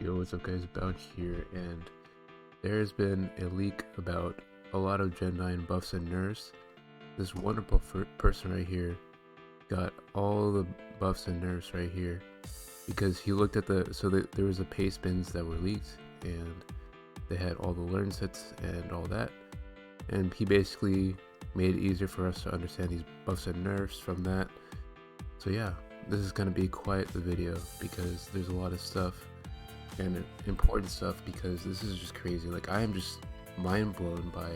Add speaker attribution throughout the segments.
Speaker 1: Yo, what's up guys, Bounce here, and there has been a leak about a lot of Gen 9 buffs and nerfs. This wonderful person right here got all the buffs and nerfs right here because he looked at there was the paste bins that were leaked, and they had all the learn sets and all that, and he basically made it easier for us to understand these buffs and nerfs from that. So yeah, this is going to be quite the video because there's a lot of stuff and important stuff, because this is just crazy. Like, I am just mind blown by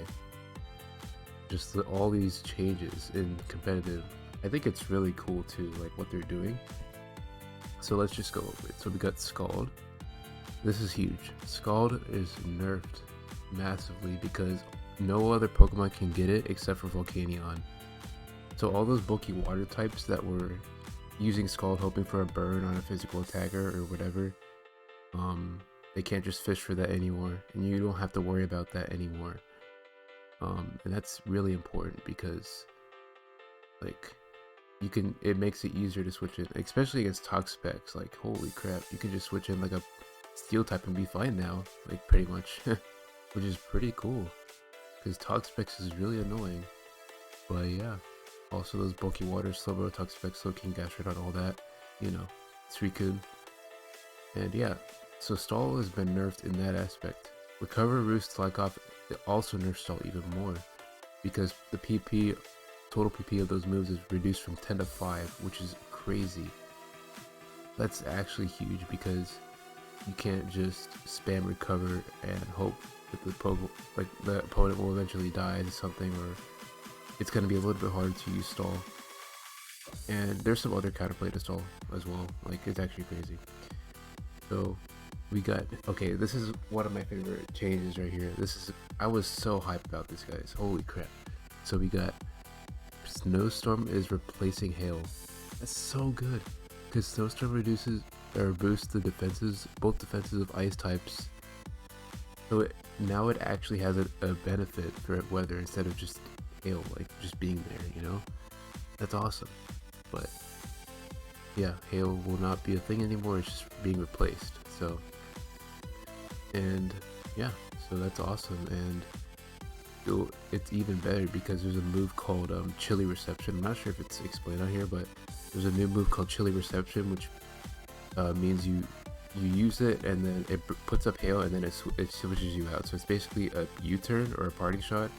Speaker 1: just all these changes in competitive. I think it's really cool too, like what they're doing. So let's just go over it. So we got Scald. This is huge. Scald is nerfed massively because no other Pokemon can get it except for Volcanion. So all those bulky water types that were using Scald hoping for a burn on a physical attacker or whatever, they can't just fish for that anymore, and you don't have to worry about that anymore. And that's really important because, like, it makes it easier to switch in, especially against Toxapex. Like, holy crap, you can just switch in like a steel type and be fine now, like, pretty much. Which is pretty cool because Toxapex is really annoying. But yeah, also those bulky water, Slowbro, Toxapex, Slowking, Gastrodon, all that, you know, Suicune. And yeah, so Stall has been nerfed in that aspect. Recover, Roost, Slack Off, it also nerfs Stall even more because the total PP of those moves is reduced from 10 to 5, which is crazy. That's actually huge because you can't just spam Recover and hope that the opponent will eventually die to something, or it's going to be a little bit harder to use Stall. And there's some other counterplay to Stall as well. Like, it's actually crazy. So we got, okay, this is one of my favorite changes right here. I was so hyped about this, guys. Holy crap. So we got Snowstorm is replacing Hail. That's so good because Snowstorm reduces or boosts the both defenses of ice types. So now it actually has a benefit for weather instead of just Hail, like just being there, you know? That's awesome. But yeah, Hail will not be a thing anymore. It's just being replaced. So, and yeah, so that's awesome. And it's even better because there's a move called Chilly Reception. I'm not sure if it's explained on here, but there's a new move called Chilly Reception, which means you use it and then it puts up Hail, and then it switches you out. So it's basically a U-turn or a parting shot,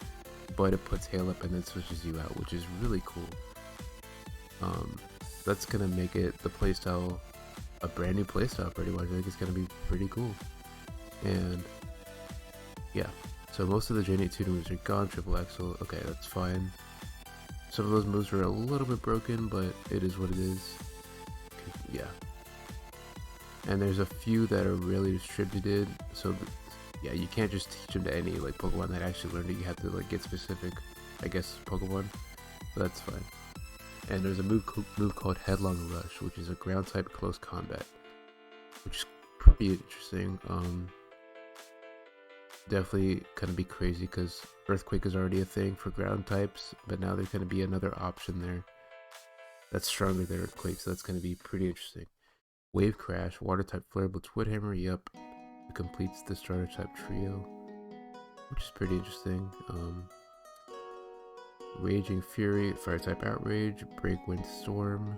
Speaker 1: but it puts Hail up and then switches you out, which is really cool. That's gonna make it the playstyle a brand new playstyle pretty much. I think it's gonna be pretty cool. And yeah, so most of the Gen 8 tutor moves are gone. Triple Axel, okay, that's fine. Some of those moves are a little bit broken, but it is what it is. Yeah, and there's a few that are really distributed, so yeah, you can't just teach them to any like Pokemon that actually learned it. You have to like get specific, I guess, Pokemon, so that's fine. And there's a move called Headlong Rush, which is a ground type close combat, which is pretty interesting. Definitely gonna be crazy because Earthquake is already a thing for ground types, but now there's gonna be another option there that's stronger than Earthquake, so that's gonna be pretty interesting. Wave Crash, Water type Flare Twin Hammer, yep, it completes the starter type trio, which is pretty interesting. Raging Fury, Fire type Outrage, Break Wind Storm.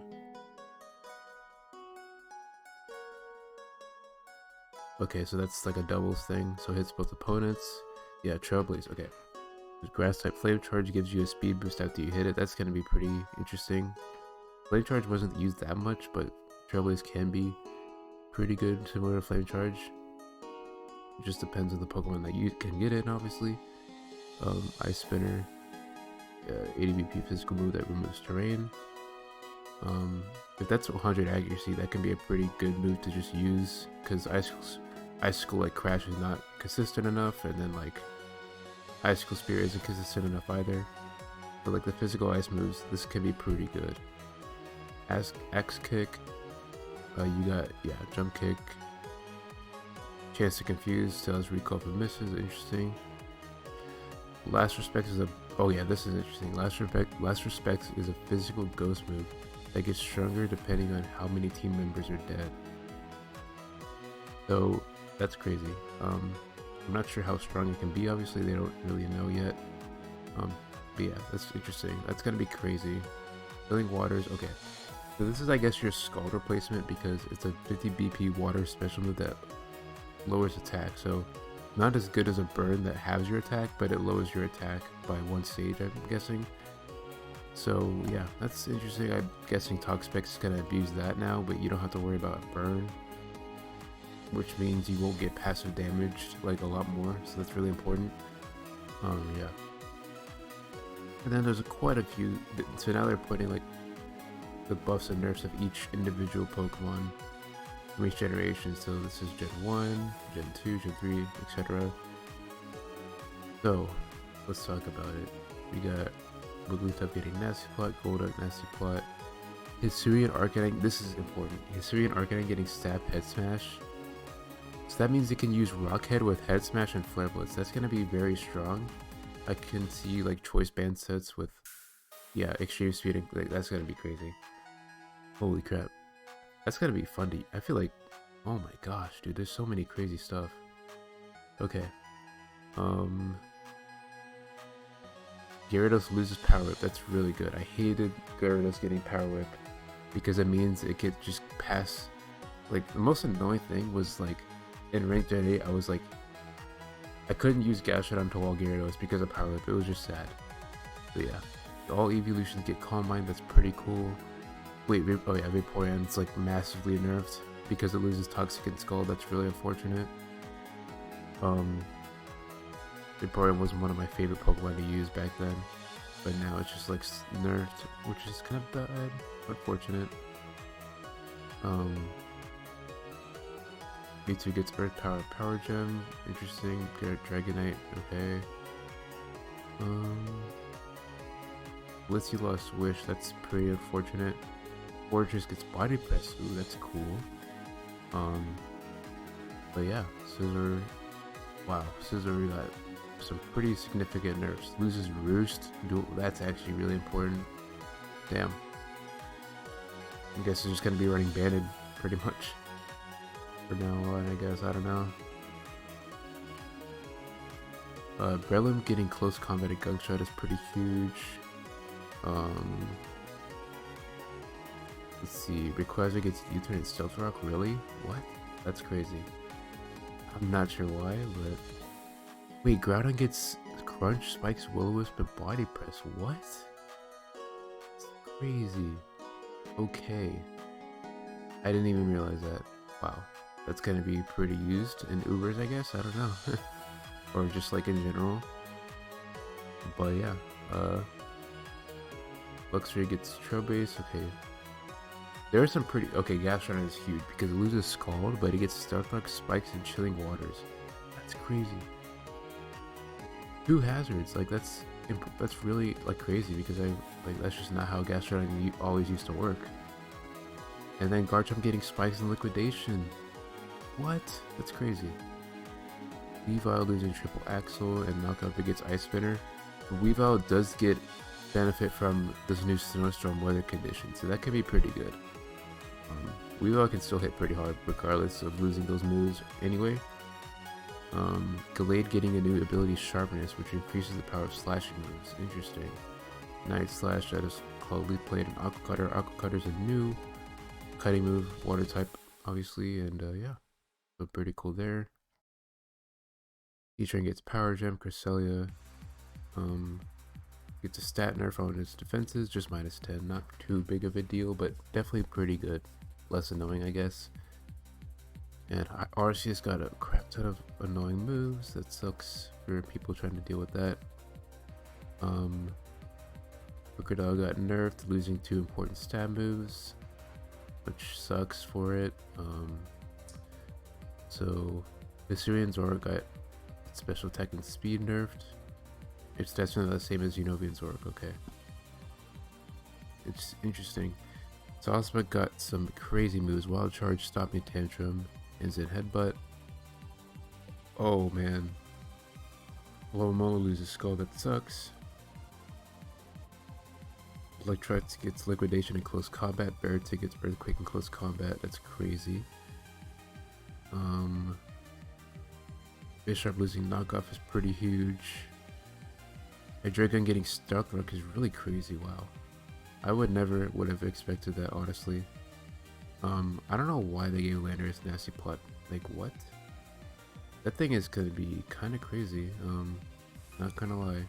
Speaker 1: Okay, so that's like a doubles thing, so hits both opponents. Yeah, Trailblaze, okay. Grass type Flame Charge gives you a speed boost after you hit it. That's gonna be pretty interesting. Flame Charge wasn't used that much, but Trailblaze can be pretty good, similar to Flame Charge. It just depends on the Pokemon that you can get in, obviously. Ice Spinner, 80 BP physical move that removes terrain. If that's 100 accuracy, that can be a pretty good move to just use, because Icicle like Crash is not consistent enough, and then like Icicle Spear isn't consistent enough either. But like the physical ice moves, this can be pretty good. X Kick, you got, yeah, Jump Kick, Chance to Confuse, tells recall if it misses, interesting. Last Respect is oh yeah, this is interesting. Last Respect is a physical ghost move that gets stronger depending on how many team members are dead. So That's crazy. I'm not sure how strong it can be. Obviously, they don't really know yet. But yeah, that's interesting. That's gonna be crazy. Filling waters. Okay, so this is, I guess, your Scald replacement because it's a 50 BP water special move that lowers attack. So not as good as a burn that halves your attack, but it lowers your attack by 1 stage, I'm guessing. So yeah, that's interesting. I'm guessing Toxapex is gonna abuse that now, but you don't have to worry about a burn, which means you won't get passive damage like a lot more. So that's really important. Yeah. And then there's quite a few. So now they're putting like the buffs and nerfs of each individual Pokemon from each generation. So this is Gen 1, Gen 2, Gen 3, etc. So let's talk about it. We got Wigglytuff getting Nasty Plot, Golduck Nasty Plot, Hisuian Arcanine. This is important. Hisuian Arcanine getting Stab Head Smash. So that means it can use Rock Head with Head Smash and Flare Blitz. That's gonna be very strong. I can see like choice band sets with, yeah, extreme speed. And, like, that's gonna be crazy. Holy crap, that's gonna be fun to. I feel like, oh my gosh, dude, there's so many crazy stuff. Okay, Gyarados loses Power Whip. That's really good. I hated Gyarados getting Power Whip because it means it could just pass. Like, the most annoying thing was like in Rank Gen 8, I was like, I couldn't use Gastrodon onto all Gyarados because of Power Whip. It was just sad. But yeah, all evolutions get Calm Mind. That's pretty cool. Wait, oh yeah, Vaporeon's like massively nerfed because it loses Toxic and Skull. That's really unfortunate. Vaporeon was one of my favorite Pokemon to use back then, but now it's just like nerfed, which is kind of bad. Unfortunate. Mewtwo gets Earth Power Power Gem. Interesting. Dragonite. Okay. Blissey lost Wish. That's pretty unfortunate. Fortress gets Body Press. Ooh, that's cool. But yeah, Scizor. Wow, Scizor got some pretty significant nerfs. Loses Roost. That's actually really important. Damn. I guess it's just gonna be running Banded pretty much for now on, I guess. I don't know. Breloom getting close combat at Gungshot is pretty huge. Let's see. Rayquaza gets U-turn and Stealth Rock. Really? What? That's crazy. I'm not sure why, but wait, Groudon gets Crunch, Spikes, Will-O-Wisp, and Body Press. What? That's crazy. Okay. I didn't even realize that. Wow. That's gonna be pretty used in Ubers, I guess. I don't know. Or just like in general. But yeah. Luxray gets Trobase. Okay. There are some pretty. Okay, Gastrodon is huge because it loses Scald, but it gets Stealth Rock, Spikes, and Chilling Waters. That's crazy. 2 hazards, like that's really like crazy because that's just not how Gastrodon always used to work. And then Garchomp getting Spikes and Liquidation. What? That's crazy. Weavile losing Triple Axle and Knockout if it gets Ice Spinner. Weavile does get benefit from this new Snowstorm weather condition, so that could be pretty good. Weavile can still hit pretty hard regardless of losing those moves anyway. Gallade getting a new ability, Sharpness, which increases the power of slashing moves. Interesting. Night Slash, that is called Leaf Blade, and Aqua Cutter. Aqua Cutter is a new cutting move, water type, obviously, and yeah, so pretty cool there. Heatran gets Power Gem. Cresselia gets a stat nerf on its defenses, just -10. Not too big of a deal, but definitely pretty good. Less annoying, I guess. And Arceus got a crap ton of annoying moves. That sucks for people trying to deal with that. Crocodile got nerfed, losing 2 important stab moves, which sucks for it. So Hisuian Zoro got special attack and speed nerfed. It's definitely the same as Unovian Zork. Okay, it's interesting. Sospa got some crazy moves: Wild Charge, Stop Me Tantrum, and Zen Headbutt. Oh man. Lomomola loses Skull, that sucks. Electrox gets Liquidation in close combat. Barrett gets Earthquake in close combat. That's crazy. Bishop losing knockoff is pretty huge. A Dragon getting stuck rook is really crazy. Wow. I would have expected that, honestly. I don't know why they gave Landers nasty plot. Like, what? That thing is gonna be kind of crazy. Not gonna lie.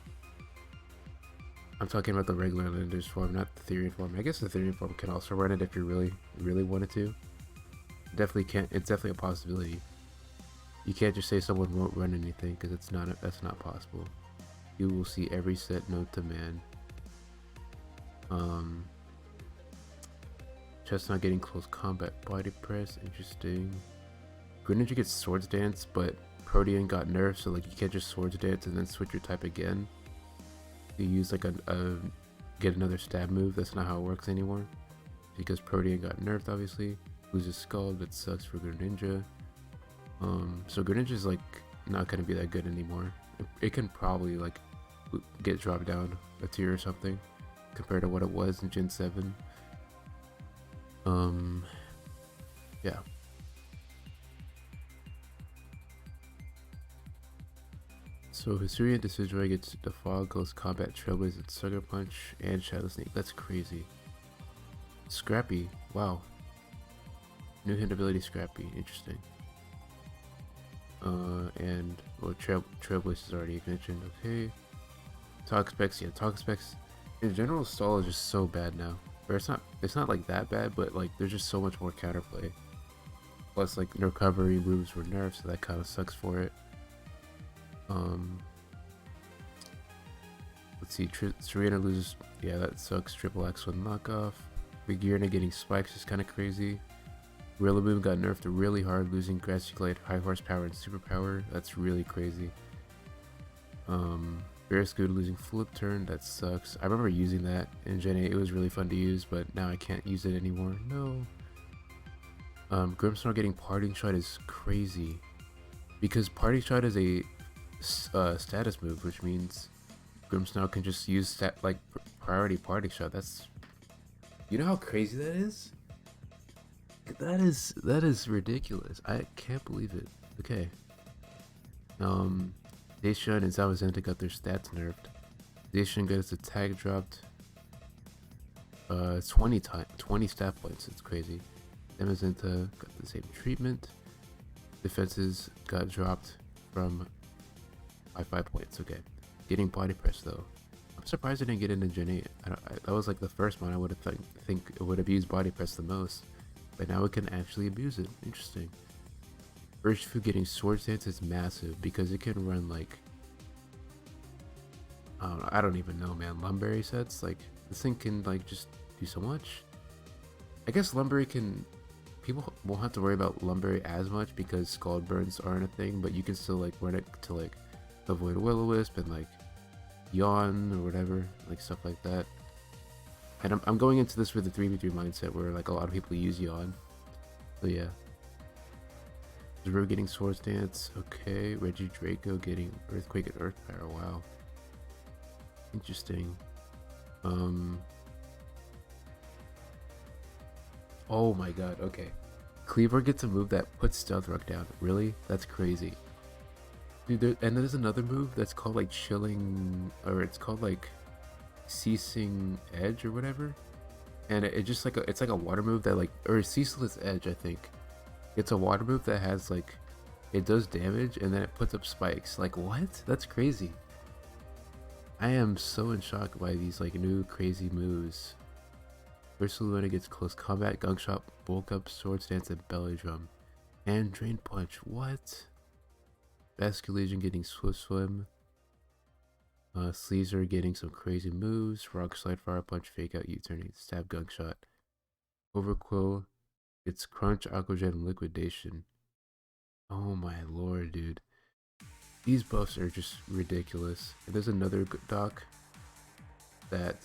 Speaker 1: I'm talking about the regular Landers form, not the Therian form. I guess the Therian form can also run it if you really wanted to. Definitely can't. It's definitely a possibility. You can't just say someone won't run anything because that's not possible. You will see every set known to man. Chestnut getting close combat body press, interesting. Greninja gets Swords Dance, but Protean got nerfed, so like you can't just Swords Dance and then switch your type again. You use like get another stab move. That's not how it works anymore. Because Protean got nerfed, obviously. Loses Skull, that sucks for Greninja. So Greninja's like not gonna be that good anymore. It can probably like get dropped down a tier or something compared to what it was in Gen 7. Yeah. So Hisuian Decidueye gets Defog, Ghost Combat, Trailblaze, Sucker Punch, and Shadow Sneak. That's crazy. Scrappy, wow. New hit ability Scrappy, interesting. And well, Trailblaze is already mentioned. Okay. Talk specs, yeah, talk specs. In general, stall is just so bad now. Or it's not like that bad, but like there's just so much more counterplay. Plus, like recovery moves were nerfed, so that kind of sucks for it. Let's see, Serena loses, yeah, that sucks. Triple X with knockoff. Vigirna getting spikes is kind of crazy. Rillaboom got nerfed really hard, losing Grassy Glade, High Horsepower, and Superpower. That's really crazy. Bearscoot losing Flip Turn, that sucks. I remember using that in Gen 8, it was really fun to use, but now I can't use it anymore. No. Grimmsnarl getting Parting Shot is crazy. Because Parting Shot is a status move, which means Grimmsnarl can just use priority Parting Shot. That's, you know how crazy that is? That is ridiculous. I can't believe it. Okay. Daishan and Zamazenta got their stats nerfed. Daishan got its attack dropped 20 stat points. It's crazy. Zamazenta got the same treatment. Defenses got dropped from by 5 points. Okay. Getting body press though. I'm surprised I didn't get into Gen 8. That was like the first one I would have think it would have used body press the most. But now it can actually abuse it. Interesting. Urshifu getting Swords Dance is massive because it can run like, I don't even know, man. Lumberry sets, like this thing can like just do so much. I guess Lumberry can, people won't have to worry about Lumberry as much because Scald Burns aren't a thing, but you can still like run it to like avoid Will-O-Wisp and like Yawn or whatever, like stuff like that. And I'm going into this with a 3v3 mindset where like a lot of people use Yawn. So yeah. Zero getting Swords Dance, okay. Reggie Draco getting Earthquake and Earth Power, wow. Interesting. Oh my god, okay. Cleaver gets a move that puts Stealth Rock down. Really? That's crazy. Dude, and there's another move that's called like Chilling, or it's called like Ceasing Edge or whatever. And it just like it's like a water move that like, or Ceaseless Edge, I think. It's a water move that has like, it does damage and then it puts up spikes. Like what? That's crazy. I am so in shock by these like new crazy moves. Ursaluna gets close combat, Gunk Shot, Bulk Up, Swords Dance, and Belly Drum. And Drain Punch. What? Basculegion getting Swift Swim. Sleazer getting some crazy moves. Rock Slide, Fire Punch, Fake Out, U-Turning, Stab, Gunk Shot. Overquill. It's Crunch, Aqua Jet, and Liquidation. Oh my lord, dude. These buffs are just ridiculous. And there's another doc that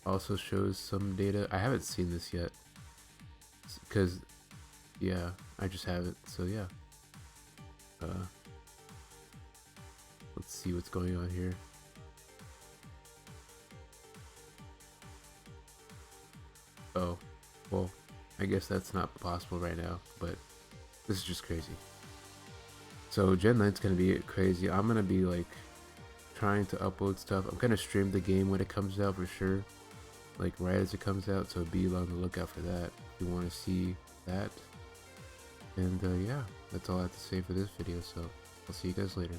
Speaker 1: also shows some data. I haven't seen this yet. Because, yeah, I just have it. So yeah. Let's see what's going on here. Oh, well. I guess that's not possible right now, but this is just crazy. So Gen 9's gonna be crazy. I'm gonna be like trying to upload stuff. I'm gonna stream the game when it comes out for sure, like right as it comes out, so be on the lookout for that if you want to see that. And yeah, that's all I have to say for this video, so I'll see you guys later.